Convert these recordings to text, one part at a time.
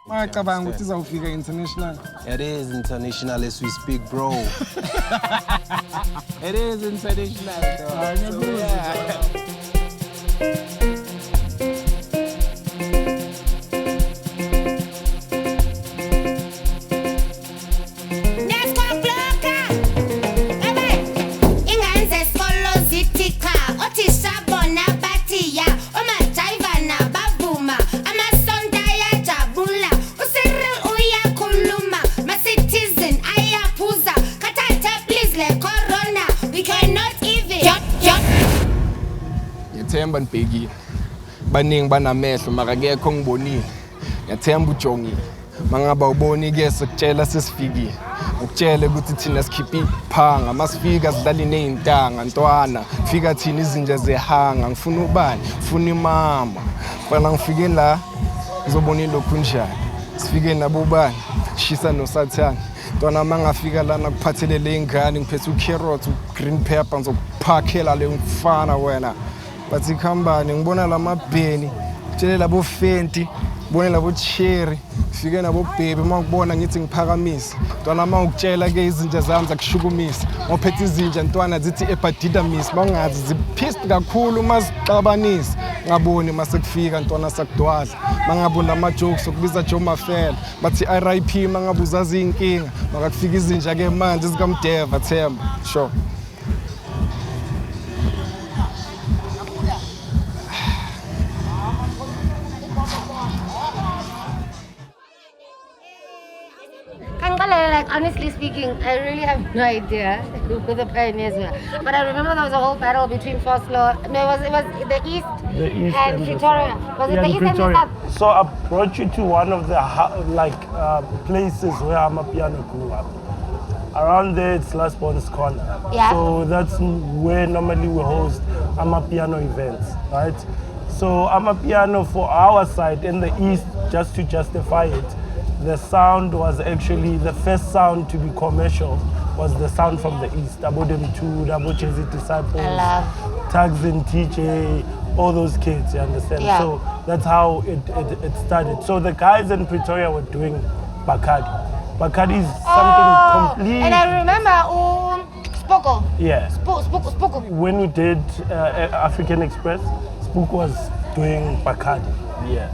Cabang, what is our figure international? It is international as we speak, bro. It is international, though. So, yeah. Yathemba nibhekile baningi banamehlo makakekho ngibonile yathemba ujongile mangaba uboni ke sikutshela sesifikile ukutshele ukuthi thina sikhipha iphanga masifika sidlala nezintanga ntwana fika thina izinja zehanga ngifuna ubani ngifuna imama bana ngifike la ngizobona lokhu njani sifike nabo bani shisa noSathane ntwana mangafika lana kuphathelele ingane ngiphethe ucarrot green pepper ngizokuphakhela le mfana wena bathi khambani ngibona lamabheni tshele labo Fenti ngibone labo Cherry fike nabo baby makubona ngithi ngiphakamisa ntwana mangukutshela ke izinja zami zakushukumisa ngophethe izinja ntwana zithi Apartheid bangazi ziphist kakhulu masixabanisa ngaboni masekufika ntwana sakudwadla mangabona ama jokes okubiza Kamo Mphela bathi RIP mangabuzazi inkinga makafika izinja ke manje zikamdeva Themba sure. Like, honestly speaking, I really have no idea who the pioneers were. But I remember there was a whole battle between Foslo. No, it was the East and Pretoria. Was it the East and the South? So I brought you to one of the places where Amapiano grew up. Around there, it's Lasbon's Corner. Yeah. So that's where normally we host Amapiano events, right? So Amapiano for our side in the East, just to justify it, the sound was actually the first sound to be commercial was the sound from the East. About them two, about Jazzy Disciples, Tags and TJ, all those kids, you understand? Yeah. So that's how it started. So the guys in Pretoria were doing Bacardi. Bacardi is something complete. And I remember Spoko. Yeah. Spoko. When we did African Express, Spook was doing Bacardi. Yeah.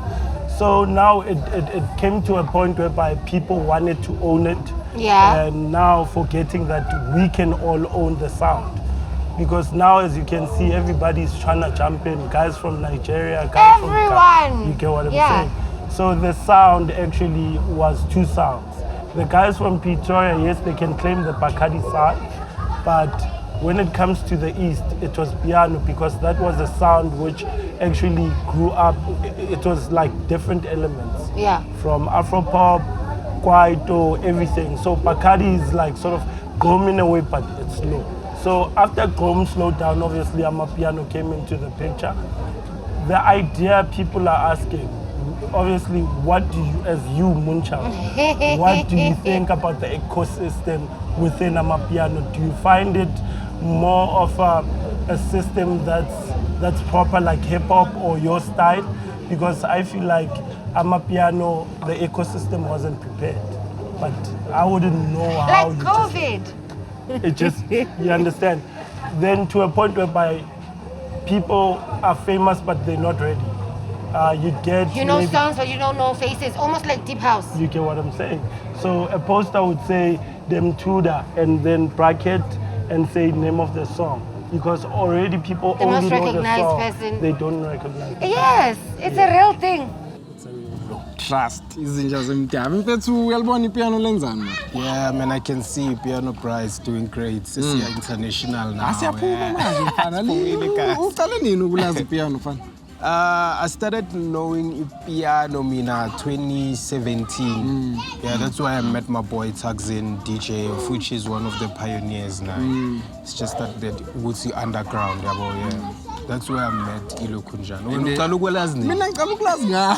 So now it came to a point whereby people wanted to own it. Yeah. And now forgetting that we can all own the sound. Because now, as you can see, everybody's trying to jump in. Guys from Nigeria, guys from Ghana. You get what I'm saying? So the sound actually was two sounds. The guys from Pretoria, yes, they can claim the Bacardi sound, but when it comes to the East, it was piano because that was a sound which actually grew up. It was like different elements. Yeah. From Afropop, Kwaito, everything. So Bacardi is like sort of going away, but it's slow. So after Grom slowed down, obviously Amapiano came into the picture. The idea people are asking, obviously, what do you, as you, Moonchild, what do you think about the ecosystem within Amapiano? Do you find it more of a system that's proper like hip hop or your style? Because I feel like Amapiano, the ecosystem wasn't prepared. But I wouldn't know how. Like COVID. It just, you understand? Then to a point whereby people are famous but they're not ready. You get songs but you don't know faces, almost like Deep House. You get what I'm saying? So a poster would say Dem Tuda and then bracket and say name of the song. Because already people the only most know the song. person. They don't recognize the Yes, song. it's a real thing. Trust izinja zemdaba impethu uyalibona ipiano lenzani man. Yeah, man, I can see Piano Prize doing great. Sisiya international now. Asiyaphuma manje mfana. Uqale nini ukulazi ipiano mfana? I started knowing piano mina 2017. Yeah, that's why I met my boy Taxin DJ, which is one of the pioneers now. It's just that Woodsy underground, yeah. That's where I met Ilo Kunjani. Uqala ukwazi nini? Mina ngicela ukulazi ngawo.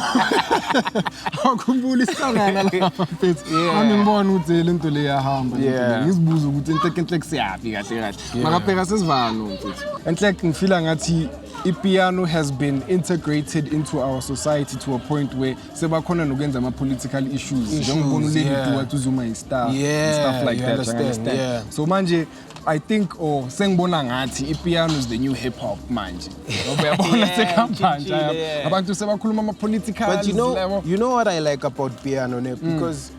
Akhumbula isihlangana lapha mfethu. Nami ngibona ukuthi le nto le yahamba. Ngizibuza ukuthi enhle siyaphi kahle kahle. Makabheka sesivalo mfethu. Enhle ngifila ngathi ipiano has been integrated into our society to a point where sebakhona nokwenza ama-political issues. Njengobona uLady wathi uzuma i-star and stuff like that. Understand. So manje I think sengibona ngathi ipiano is the new hip hop manje. Uyabona sekamanje. Abantu sebakhuluma ama-political. But you know what I like about piano, ne? Because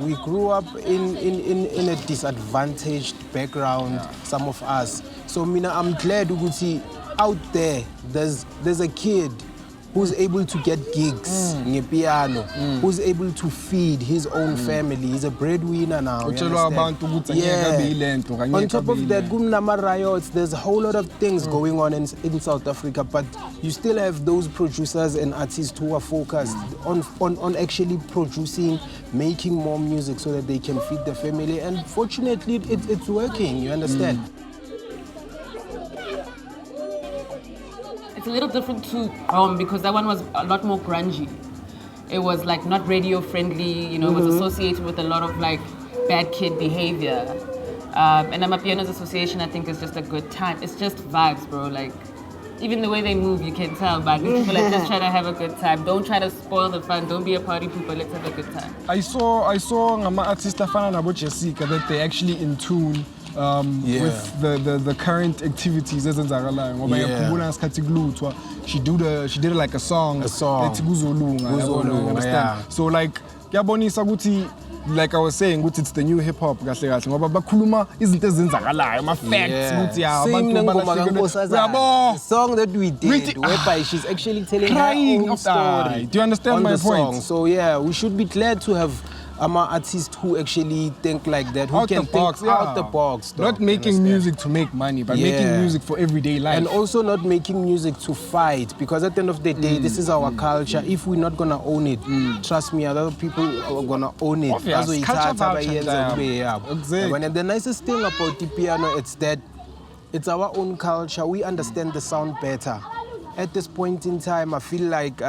we grew up in a disadvantaged background, some of us. So mina, I'm glad ukuthi out there's a kid who's able to get gigs piano, who's able to feed his own family. He's a breadwinner now. On top of that, kumnama riots, there's a whole lot of things going on in South Africa, but you still have those producers and artists who are focused on actually producing, making more music so that they can feed their family. And fortunately, it's working, you understand? It's a little different to because that one was a lot more grungy. It was like not radio friendly, you know, it was associated with a lot of like bad kid behavior. And Amapiano's association, I think, is just a good time. It's just vibes, bro. Like, even the way they move, you can tell, but people are just trying to have a good time. Don't try to spoil the fun. Don't be a party people. Let's have a good time. I saw ngama-artist afana nabo Jessica that they're actually in tune with the current activities ezenzakalayo ngoba yakhumbula ngesikhathi kuluthwa she did like a song ethi kuzolunga, understand? So like kuyabonisa ukuthi, like I was saying, it's the new hip hop kahle kahle ngoba bakhuluma izinto ezenzakalayo, ama facts ukuthi abantu balahlekile. The song that we did whereby she's actually telling her own story. Do you understand my point? So yeah, we should be glad to have artists who actually think like that, who can think out the box. Not making music to make money, but making music for everyday life. And also not making music to fight, because at the end of the day, this is our culture. If we're not gonna own it, trust me, other people are gonna own it. Obvious. Exactly. And the nicest thing about the piano, it's that it's our own culture. We understand the sound better. At this point in time, I feel like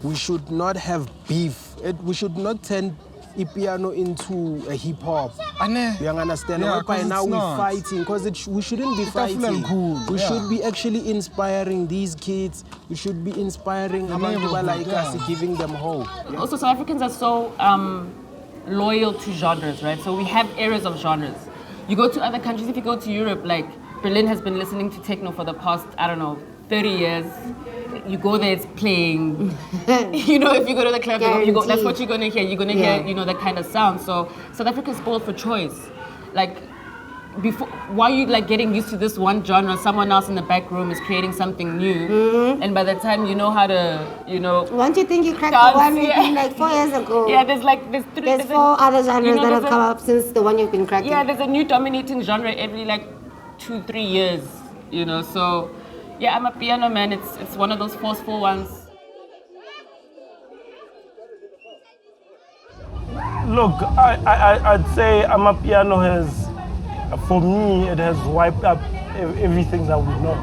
we should not have beef. We should not turn piano into a hip hop. You understand? By now we're fighting, because we shouldn't be fighting. We should be actually inspiring these kids. We should be inspiring people like us, giving them hope. Also, South Africans are so loyal to genres, right? So we have eras of genres. You go to other countries, if you go to Europe, like Berlin has been listening to techno for the past, 30 years. You go there, it's playing. You know, if you go to the club, that's what you're going to hear. You're going to hear, that kind of sound. So South Africa is spoiled for choice. Like, before, while you like getting used to this one genre, someone else in the back room is creating something new. And by the time you know how to, Once you think you cracked the one you've been like 4 years ago. Yeah, there's 4 other genres that have come up since the one you've been cracking. Yeah, there's a new dominating genre every 2-3 years, so... Yeah, Amapiano, man, it's one of those forceful ones. Look, I'd say Amapiano has, for me, it has wiped up everything that we know.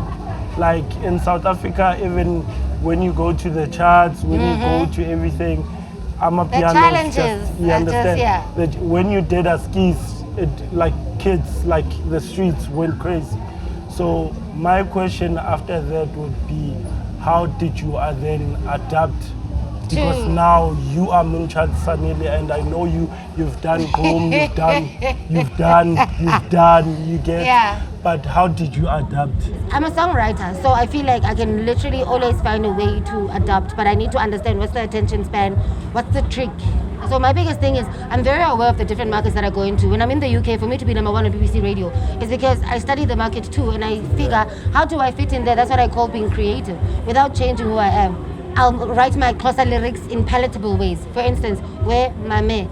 Like in South Africa, even when you go to the charts, when you go to everything, Amapiano. The challenges, you understand? That when you did a skis, kids, the streets went crazy. So my question after that would be, how did you then adapt? Because now you are Moonchild Sanelly, and I know you've done home, you've done, you get. Yeah. But how did you adapt? I'm a songwriter, so I feel like I can literally always find a way to adapt, but I need to understand what's the attention span, what's the trick. So my biggest thing is I'm very aware of the different markets that I go into. When I'm in the UK, for me to be number 1 on BBC Radio is because I study the market too, and I figure, how do I fit in there? That's what I call being creative, without changing who I am. I'll write my Xhosa lyrics in palatable ways. For instance, where my man.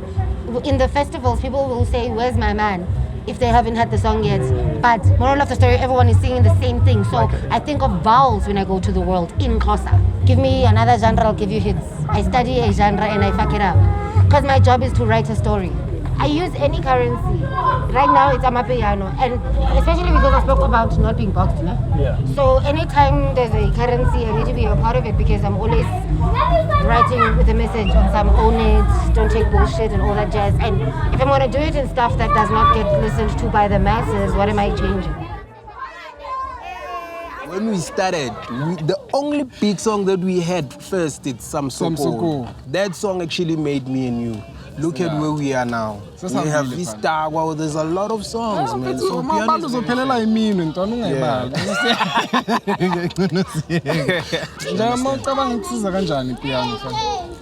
In the festivals, people will say, where's my man? If they haven't had the song yet. But moral of the story, everyone is singing the same thing. So I think of vowels when I go to the world in Xhosa. Give me another genre, I'll give you hits. I study a genre and I fuck it up. Because my job is to write a story. I use any currency. Right now it's Amapiano, and especially because I spoke about not being boxed, no? Yeah. So anytime there's a currency, I need to be a part of it because I'm always writing with a message on some own it, don't take bullshit and all that jazz. And if I'm gonna do it in stuff that does not get listened to by the masses, what am I changing? When we started, the only big song that we had first, it's Some So Cold. That song actually made me and you. Look at where we are now. We have Vista, well, there's a lot of songs, man. So piano is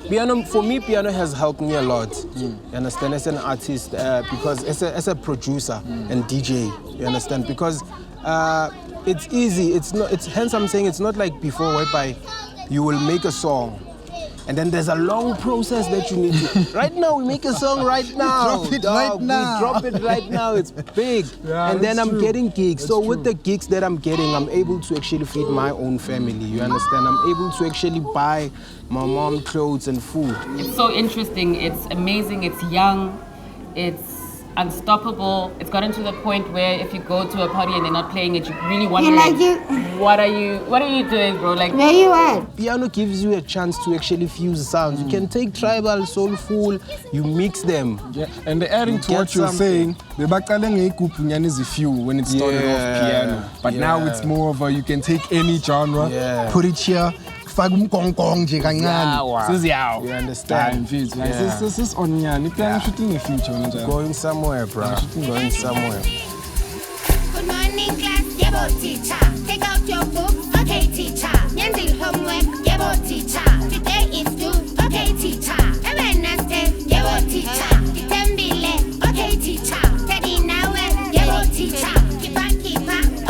Piano, for me, piano has helped me a lot. You understand, as an artist, because as a producer and DJ, you understand, because it's easy. It's not. It's hence I'm saying it's not like before, whereby you will make a song, and then there's a long process that you need to. Right now, we make a song right now. We drop it right now. It's big, and then I'm getting gigs. So with the gigs that I'm getting, I'm able to actually feed my own family. You understand? I'm able to actually buy my mom clothes and food. It's so interesting. It's amazing. It's young. It's unstoppable. It's gotten to the point where if you go to a party and they're not playing it, you really wonder, what are you doing, bro? Like, where you at? Piano gives you a chance to actually fuse sounds. You can take tribal, soulful, you mix them. Yeah, and adding to what you're saying, the Bakaleng is a few when it started off piano. But now it's more of a, you can take any genre, put it here. You understand? This is on Yan. Shooting the future. Going somewhere, bro. Going somewhere. Good morning, class. Yebo, teacher. Take out your book. Okay, teacher. Nyandil homework. Yebo, teacher. Today is due. Okay, teacher. Wednesday. Yebo, teacher. Kitembile. Okay, teacher. Teddy now. Yebo, teacher. Keepa.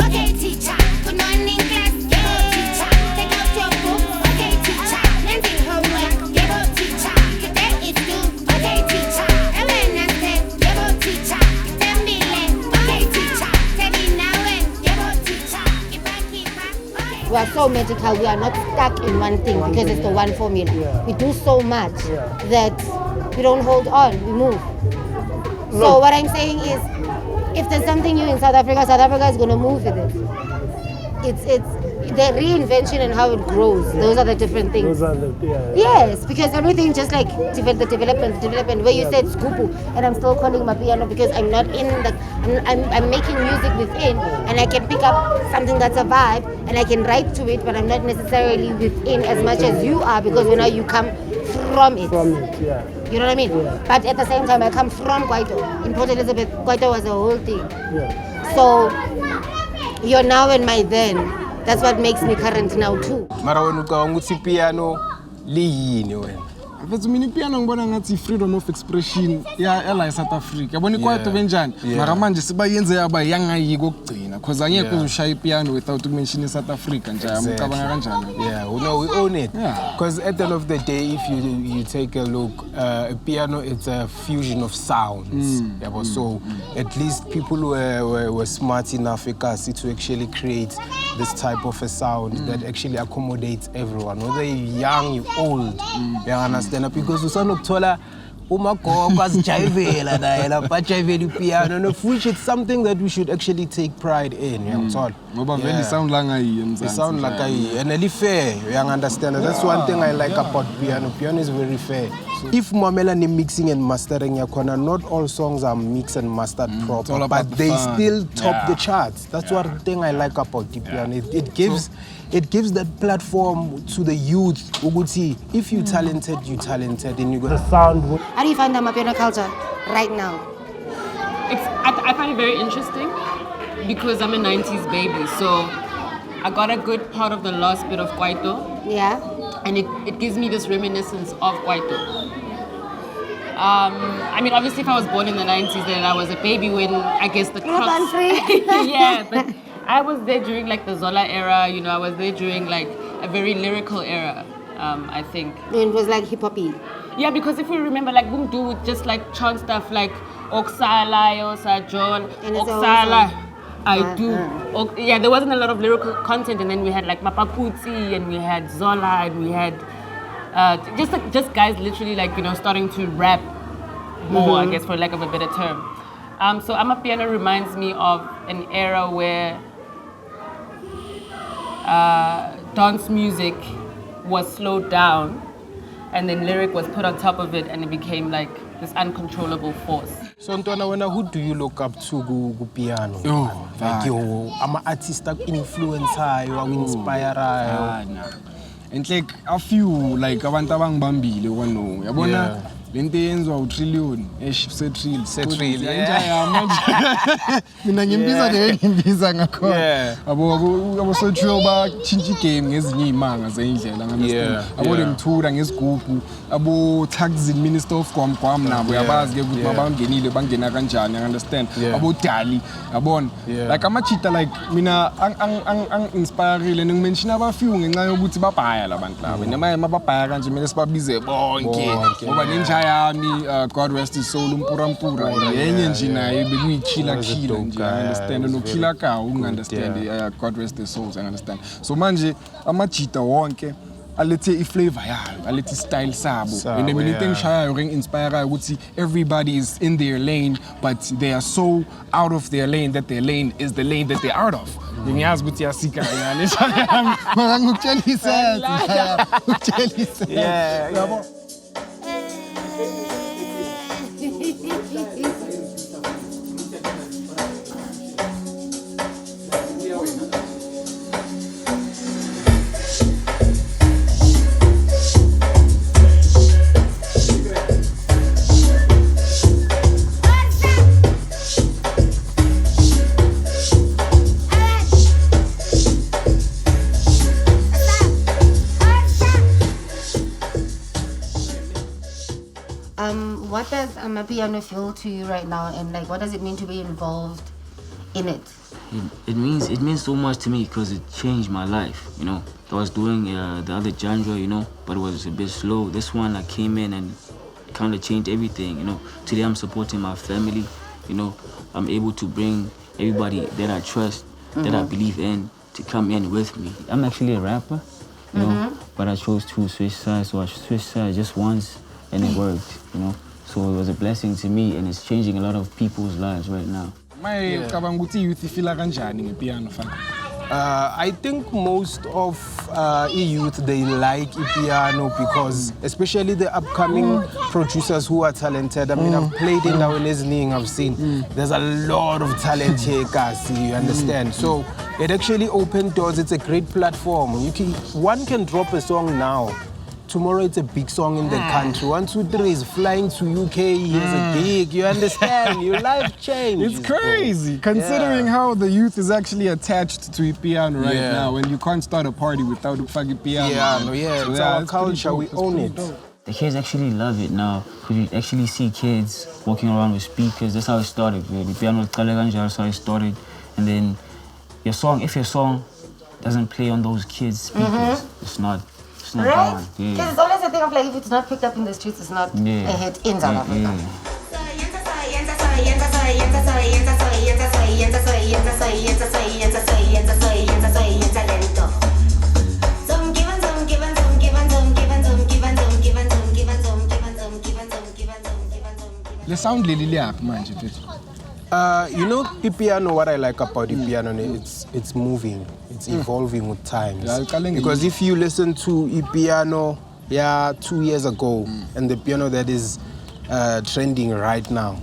Okay, teacher. Good morning, class. Yebo, teacher. Take out your book. Okay, teacher. Nyandil homework. Yebo, teacher. Today is due. Okay, teacher. Wednesday. Yebo, teacher. Kitembile. Okay, teacher. Teddy now. Yebo, teacher. Keepa. We are so magical. We are not stuck in one thing because it's the one formula. We do so much that we don't hold on. We move. So what I'm saying is, if there's something new in South Africa is going to move with it. It's the reinvention and how it grows. Those are the different things. Yes, because everything just like the development. Where you said Skupu, and I'm still calling my piano because I'm not in the. I'm making music within, and I can pick up something that's a vibe, and I can write to it, but I'm not necessarily within as much as you are because you know you come from it. You know what I mean? But at the same time, I come from Kwaito. In Port Elizabeth, Kwaito was a whole thing. So you're now and my then. That's what makes me current now too. Mara when you piano, liyini. Because mini piano ngibona ngathi freedom of expression ya South Africa. Yabona kwaito benjani? Mara manje sibayenze yaba yangayiko ukugcina because angeke ushaya piano without mentioning South Africa nje amcabanga kanjani. Yeah, we own it. Because at the end of the day, if you take a look, a piano it's a fusion of sounds. So at least people were smart enough to actually create this type of a sound that actually accommodates everyone, whether you're young, you're old. You understand? Because usanokuthola umagogo azijayivela naye bajayivela piano, which it's something that we should actually take pride in. Ngoba vele sound like It sound like and it's fair. You understand? That's one thing I like about piano. Piano is very fair. If Mamela ni mixing and mastering yakona, not all songs are mixed and mastered proper, but they still top the charts. That's one thing I like about the piano. It gives that platform to the youth. Uguti, if you're talented, you're talented, and you got the sound. How do you find the Amapiano culture right now? I find it very interesting because I'm a 90s baby, so I got a good part of the last bit of Kwaito. Yeah. And it gives me this reminiscence of Kwaito. I mean, obviously, if I was born in the 90s, then I was a baby when I guess the cross. Yeah, but I was there during like the Zola era. You know, I was there during like a very lyrical era. I think. It was like hip hoppy. Yeah, because if you remember, like Bumdu would just like chant stuff like Oksala, Yosa John, Oksala. I do. Yeah, there wasn't a lot of lyrical content, and then we had like Mapaputsi, and we had Zola, and we had just guys literally like starting to rap more, I guess, for lack of a better term. So Amapiano reminds me of an era where dance music was slowed down and then lyric was put on top of it and it became like this uncontrollable force. So Ntwana, who do you look up to go piano? Like I'm an artist influence you inspire and like a few like abantu abangibambile kwano yabona lento yenzwa uTrillion se Trill yeah manje mina ngimbiza nje ngimbiza ngakhona abo so Trill ba chinchi game ngezinye imanga zeindlela ngamastela abo lemthula ngesigubhu abo taxing minister of Gwam nabo yabazi ke ukuthi mabangenile bangena kanjani understand abo Dali yabona like amachita like mina ang inspireile ngimention aba few ngenxa yokuthi babhaya labantu laba nemaye mababhaya kanje mina sibabize bonke ngoba nenjaya yami God rest his soul umpura yenye nje naye bekuyikhila nje understand nokhila ka ungunderstand God rest his soul I understand so manje amajita wonke alethe iflavor yayo alethe style sabo and mina into engishayayo ngi-inspire ukuthi everybody is in their lane but they are so out of their lane that their lane is the lane that they're out of ngiyazi ukuthi yasika ngane mara ngikutshelisa yabo What does Amapiano feel to you right now, and like, what does it mean to be involved in it? It means so much to me because it changed my life. You know, I was doing the other genre, you know, but it was a bit slow. This one I came in and kind of changed everything. You know, today I'm supporting my family. You know, I'm able to bring everybody that I trust, that I believe in, to come in with me. I'm actually a rapper, you know, but I chose to switch sides, so I switched sides just once. And it worked, you know. So it was a blessing to me, and it's changing a lot of people's lives right now. I think most of youth, they like piano because, especially the upcoming producers who are talented. I mean, I've played in our listening, I've seen there's a lot of talent here, guys, you understand? So it actually opened doors. It's a great platform. One can drop a song now. Tomorrow it's a big song in the country. 1, 2, 3 is flying to UK. Here's a gig. You understand? Your life changes. It's crazy considering how the youth is actually attached to piano right now. And you can't start a party without a fucking piano. So it's our culture. We own it. The kids actually love it now. You actually see kids walking around with speakers. That's how it started. The piano, that's how it started. And then if your song doesn't play on those kids' speakers, it's not. Right? Because it's always a thing of like, if it's not picked up in the streets, it's not a hit in South Africa. The sound lily up, man. You know, piano, what I like about piano, it's moving, it's evolving with times. Because if you listen to piano 2 years ago and the piano that is trending right now,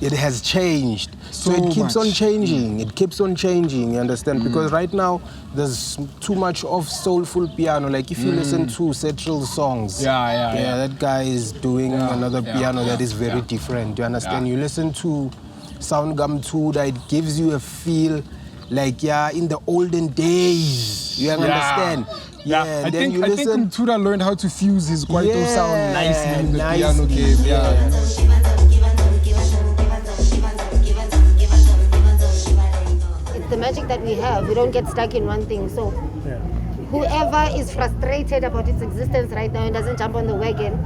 it has changed. So it keeps on changing. It keeps on changing, you understand? Because right now, there's too much of soulful piano. Like if you listen to Trill's songs, that guy is doing another piano that is very different, you understand? You listen to Soundgum 2, that it gives you a feel like in the olden days. You understand? I think Mtura learned how to fuse his Kwaito sound nicely in the piano game. It's the magic that we have. We don't get stuck in one thing. So whoever is frustrated about its existence right now and doesn't jump on the wagon,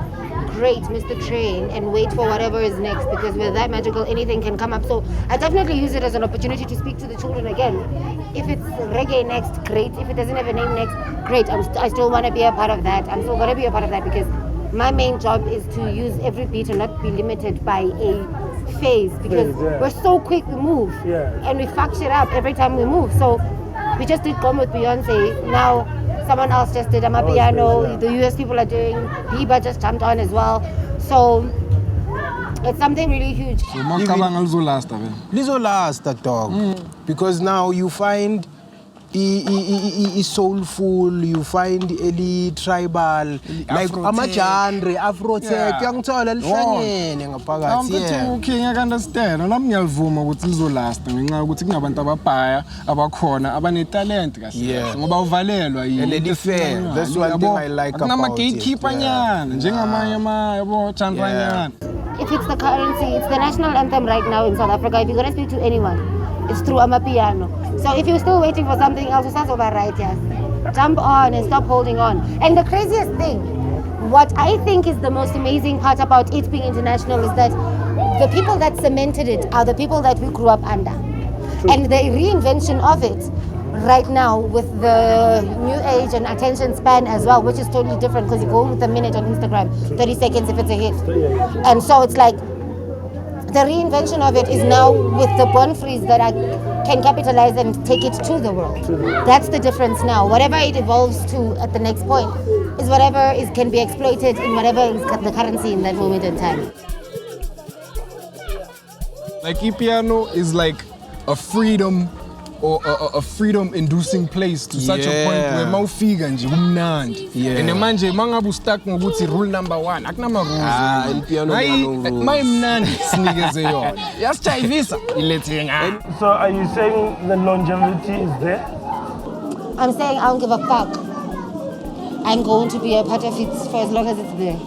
great, Mr. Train, and wait for whatever is next, because we're that magical, anything can come up. So I definitely use it as an opportunity to speak to the children again. If it's reggae next, great. If it doesn't have a name next, great. I still want to be a part of that. I'm still going to be a part of that because my main job is to use every beat and not be limited by a phase, because we're so quick we move and we fuck shit up every time we move. So we just did Come with Beyonce. Now someone else just did Amapiano. The US people are doing. Bieber just jumped on as well. So it's something really huge. So makabanga lizolasta dog. Because now you find soulful, you find eli tribal, like ama-genre, Afro-tech, uyangithola lihlangene ngaphakathi. Okay, I understand. Nami ngiyavuma ukuthi lizolasta ngenxa ukuthi kunabantu ababhaya abakhona abanetalent kahle. Ngoba uvalelwa yini. And they fair. That's one thing I like about it. Kunama-gatekeeper nyana njengamanye yabo chandranyana. If it's the currency, it's the national anthem right now in South Africa. If you're gonna speak to anyone, it's through Amapiano. So if you're still waiting for something else, it's also right, yes. Jump on and stop holding on. And the craziest thing, what I think is the most amazing part about it being international is that the people that cemented it are the people that we grew up under. And the reinvention of it right now with the new age and attention span as well, which is totally different because you go with a minute on Instagram, 30 seconds if it's a hit. And so it's like, the reinvention of it is now with the born frees that can capitalize and take it to the world. That's the difference now. Whatever it evolves to at the next point is whatever can be exploited in whatever is the currency in that moment in time. Like piano is like a freedom or a freedom-inducing place to such a point where mawufika nje umnandi. And manje mangabe stuck ngokuthi rule number 1 akunama rules. Hayi mnandi sinikeze yona. Yasijayivisa ilethe ngani. So are you saying the longevity is there? I'm saying I don't give a fuck. I'm going to be a part of it for as long as it's there.